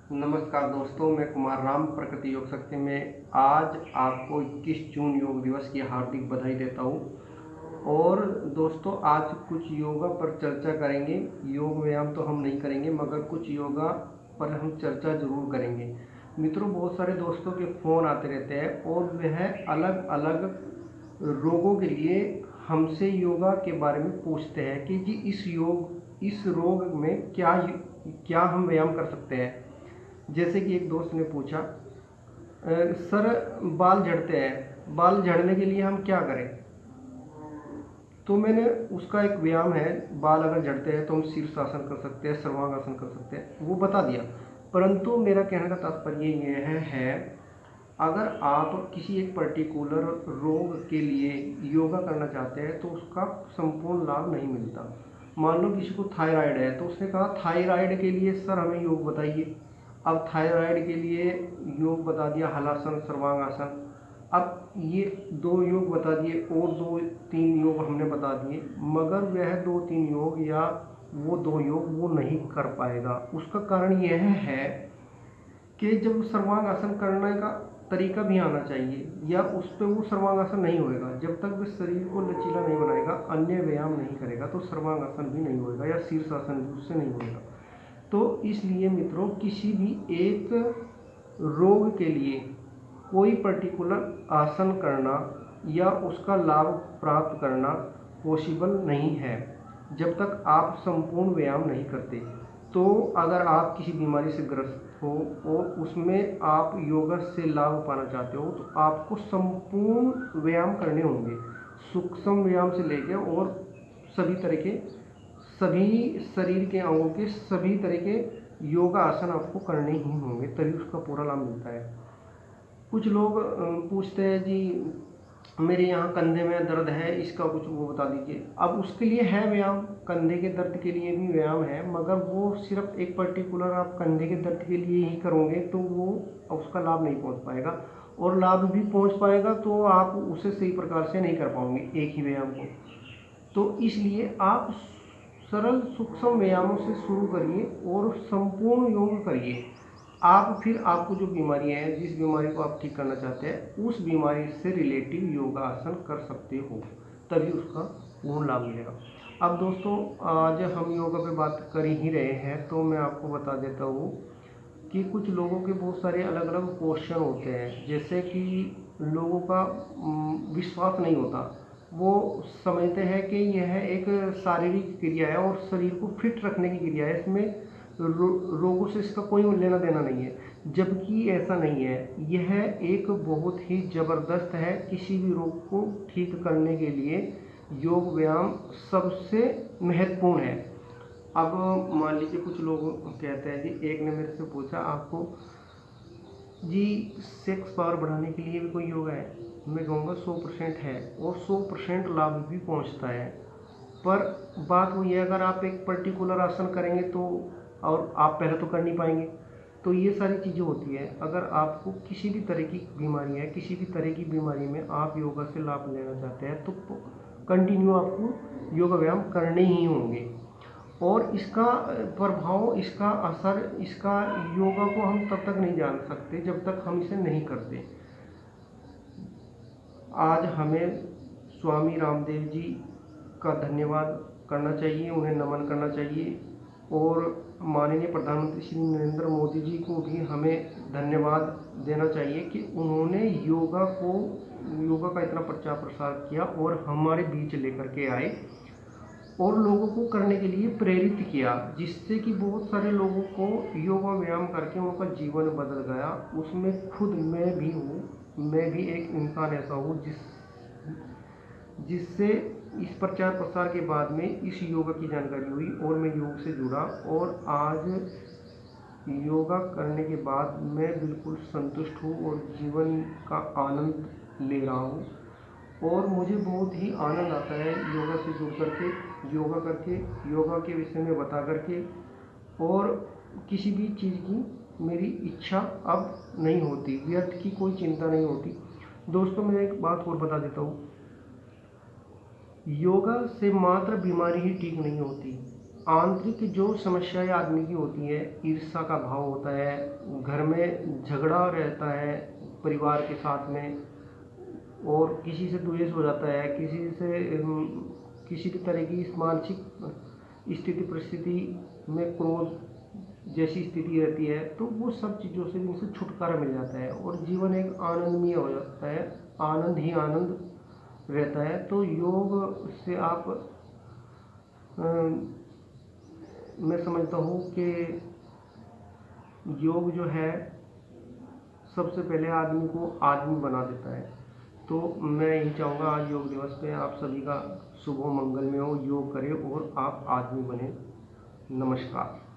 नमस्कार दोस्तों, मैं कुमार राम प्रकृति योग शक्ति में आज आपको 21 जून योग दिवस की हार्दिक बधाई देता हूँ। और दोस्तों, आज कुछ योगा पर चर्चा करेंगे। योग व्यायाम तो हम नहीं करेंगे, मगर कुछ योगा पर हम चर्चा ज़रूर करेंगे। मित्रों, बहुत सारे दोस्तों के फ़ोन आते रहते हैं और वह अलग अलग रोगों के लिए हमसे योगा के बारे में पूछते हैं कि जी इस रोग में क्या क्या हम व्यायाम कर सकते हैं। जैसे कि एक दोस्त ने पूछा, सर बाल झड़ते हैं, बाल झड़ने के लिए हम क्या करें। तो मैंने उसका एक व्यायाम है, बाल अगर झड़ते हैं तो हम शीर्षासन कर सकते हैं, सर्वांगासन कर सकते हैं, वो बता दिया। परंतु मेरा कहने का तात्पर्य ये है, अगर आप किसी एक पर्टिकुलर रोग के लिए योगा करना चाहते हैं तो उसका संपूर्ण लाभ नहीं मिलता। मान लो किसी को थायराइड है, तो उसने कहा थायराइड के लिए सर हमें योग बताइए। अब थायराइड के लिए योग बता दिया, हलासन, सर्वांगासन। अब ये 2 योग बता दिए और 2-3 योग हमने बता दिए, मगर वह 2-3 योग या वो 2 योग वो नहीं कर पाएगा। उसका कारण यह है कि जब सर्वांगासन करने का तरीका भी आना चाहिए, या उस पर वो सर्वांगासन नहीं होएगा जब तक वह शरीर को लचीला नहीं बनाएगा, अन्य व्यायाम नहीं करेगा, तो सर्वांगासन भी नहीं होएगा या शीर्षासन भी उससे नहीं होएगा। तो इसलिए मित्रों, किसी भी एक रोग के लिए कोई पर्टिकुलर आसन करना या उसका लाभ प्राप्त करना पॉसिबल नहीं है जब तक आप संपूर्ण व्यायाम नहीं करते। तो अगर आप किसी बीमारी से ग्रस्त हो और उसमें आप योगा से लाभ पाना चाहते हो, तो आपको संपूर्ण व्यायाम करने होंगे, सूक्ष्म व्यायाम से लेकर और सभी तरह के सभी शरीर के अंगों के सभी तरह के योगा आसन आपको करने ही होंगे, तभी उसका पूरा लाभ मिलता है। कुछ लोग पूछते हैं, जी मेरे यहाँ कंधे में दर्द है, इसका कुछ वो बता दीजिए। अब उसके लिए है व्यायाम, कंधे के दर्द के लिए भी व्यायाम है, मगर वो सिर्फ एक पर्टिकुलर आप कंधे के दर्द के लिए ही करोगे तो वो उसका लाभ नहीं पहुँच पाएगा, और लाभ भी पहुँच पाएगा तो आप उसे सही प्रकार से नहीं कर पाओगे एक ही व्यायाम को। तो इसलिए आप सरल सूक्ष्म व्यायामों से शुरू करिए और संपूर्ण योग करिए। आप फिर आपको जो बीमारियां हैं, जिस बीमारी को आप ठीक करना चाहते हैं, उस बीमारी से रिलेटिव योगासन कर सकते हो, तभी उसका पूर्ण लाभ मिलेगा। अब दोस्तों, आज हम योगा पे बात कर ही रहे हैं, तो मैं आपको बता देता हूँ कि कुछ लोगों के बहुत सारे अलग अलग क्वेश्चन होते हैं। जैसे कि लोगों का विश्वास नहीं होता, वो समझते हैं कि यह एक शारीरिक क्रिया है और शरीर को फिट रखने की क्रिया है, इसमें रोगों से इसका कोई लेना देना नहीं है, जबकि ऐसा नहीं है। यह एक बहुत ही ज़बरदस्त है। किसी भी रोग को ठीक करने के लिए योग व्यायाम सबसे महत्वपूर्ण है। अब मान लीजिए कुछ लोग कहते हैं, जी एक ने मेरे से पूछा, आपको जी सेक्स पावर बढ़ाने के लिए भी कोई योगा है। मैं कहूँगा 100% है, और 100% लाभ भी पहुँचता है। पर बात वही है, अगर आप एक पर्टिकुलर आसन करेंगे तो, और आप पहले तो कर नहीं पाएंगे, तो ये सारी चीज़ें होती है। अगर आपको किसी भी तरह की बीमारी है, किसी भी तरह की बीमारी में आप योगा से लाभ लेना चाहते हैं, तो कंटिन्यू आपको योगा व्यायाम करने ही होंगे। और इसका प्रभाव, इसका असर, इसका योगा को हम तब तक नहीं जान सकते जब तक हम इसे नहीं करते। आज हमें स्वामी रामदेव जी का धन्यवाद करना चाहिए, उन्हें नमन करना चाहिए, और माननीय प्रधानमंत्री श्री नरेंद्र मोदी जी को भी हमें धन्यवाद देना चाहिए कि उन्होंने योगा का इतना प्रचार प्रसार किया और हमारे बीच लेकर के आए और लोगों को करने के लिए प्रेरित किया, जिससे कि बहुत सारे लोगों को योगा व्यायाम करके उनका जीवन बदल गया। उसमें खुद मैं भी हूँ, मैं भी एक इंसान ऐसा हूँ जिससे इस प्रचार प्रसार के बाद में इस योगा की जानकारी हुई और मैं योग से जुड़ा, और आज योगा करने के बाद मैं बिल्कुल संतुष्ट हूँ और जीवन का आनंद ले रहा हूँ। और मुझे बहुत ही आनंद आता है योगा से जुड़ करके, योगा करके, योगा के विषय में बता करके, और किसी भी चीज़ की मेरी इच्छा अब नहीं होती, व्यर्थ की कोई चिंता नहीं होती। दोस्तों, मैं एक बात और बता देता हूँ, योगा से मात्र बीमारी ही ठीक नहीं होती, आंतरिक जो समस्याएं आदमी की होती है, ईर्ष्या का भाव होता है, घर में झगड़ा रहता है परिवार के साथ में, और किसी से द्वेष हो जाता है, किसी भी तरह की इस मानसिक स्थिति परिस्थिति में क्रोध जैसी स्थिति रहती है, तो वो सब चीज़ों से इनसे छुटकारा मिल जाता है और जीवन एक आनंदमय हो जाता है, आनंद ही आनंद रहता है। तो योग से आप मैं समझता हूँ कि योग जो है सबसे पहले आदमी को आदमी बना देता है। तो मैं यही चाहूँगा आज योग दिवस पे आप सभी का शुभ हो, मंगलमय हो, योग करें और आप आदमी बने। नमस्कार।